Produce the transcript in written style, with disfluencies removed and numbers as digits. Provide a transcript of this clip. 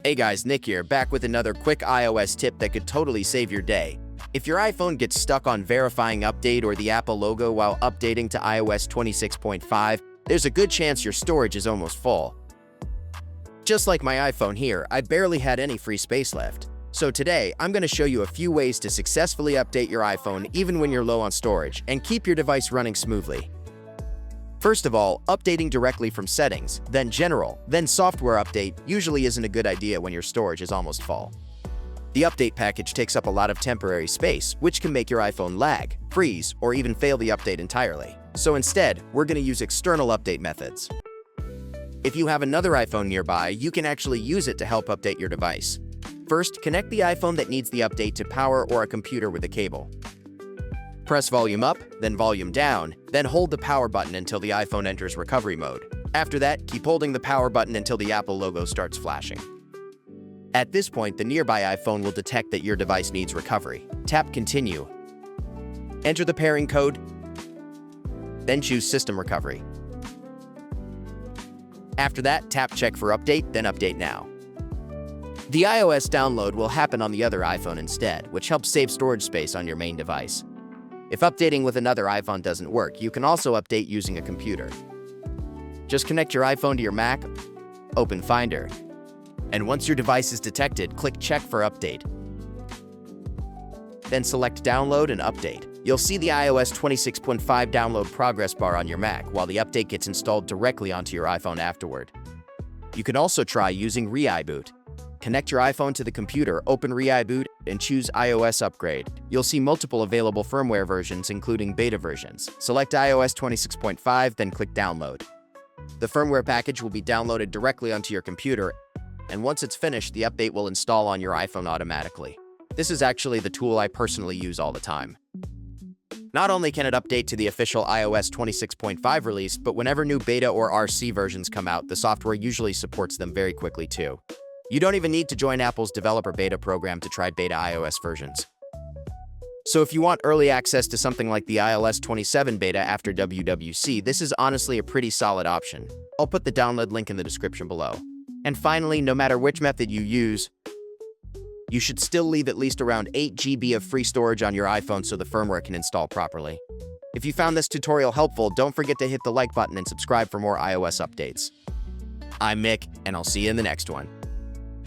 Hey guys, Nick here, back with another quick iOS tip that could totally save your day. If your iPhone gets stuck on verifying update or the Apple logo while updating to iOS 26.5, there's a good chance your storage is almost full. Just like my iPhone here, I barely had any free space left. So today, I'm going to show you a few ways to successfully update your iPhone even when you're low on storage and keep your device running smoothly. First of all, updating directly from Settings, then General, then Software Update usually isn't a good idea when your storage is almost full. The update package takes up a lot of temporary space, which can make your iPhone lag, freeze, or even fail the update entirely. So instead, we're going to use external update methods. If you have another iPhone nearby, you can actually use it to help update your device. First, connect the iPhone that needs the update to power or a computer with a cable. Press volume up, then volume down, then hold the power button until the iPhone enters recovery mode. After that, keep holding the power button until the Apple logo starts flashing. At this point, the nearby iPhone will detect that your device needs recovery. Tap Continue. Enter the pairing code, then choose System Recovery. After that, tap Check for Update, then Update Now. The iOS download will happen on the other iPhone instead, which helps save storage space on your main device. If updating with another iPhone doesn't work, you can also update using a computer. Just connect your iPhone to your Mac, open Finder, and once your device is detected, click Check for Update. Then select Download and Update. You'll see the iOS 26.5 download progress bar on your Mac, while the update gets installed directly onto your iPhone afterward. You can also try using ReiBoot. Connect your iPhone to the computer, open ReiBoot, and choose iOS Upgrade. You'll see multiple available firmware versions, including beta versions. Select iOS 26.5, then click Download. The firmware package will be downloaded directly onto your computer, and once it's finished, the update will install on your iPhone automatically. This is actually the tool I personally use all the time. Not only can it update to the official iOS 26.5 release, but whenever new beta or RC versions come out, the software usually supports them very quickly too. You don't even need to join Apple's developer beta program to try beta iOS versions. So if you want early access to something like the iOS 27 beta after WWDC, this is honestly a pretty solid option. I'll put the download link in the description below. And finally, no matter which method you use, you should still leave at least around 8 GB of free storage on your iPhone so the firmware can install properly. If you found this tutorial helpful, don't forget to hit the like button and subscribe for more iOS updates. I'm Mick, and I'll see you in the next one.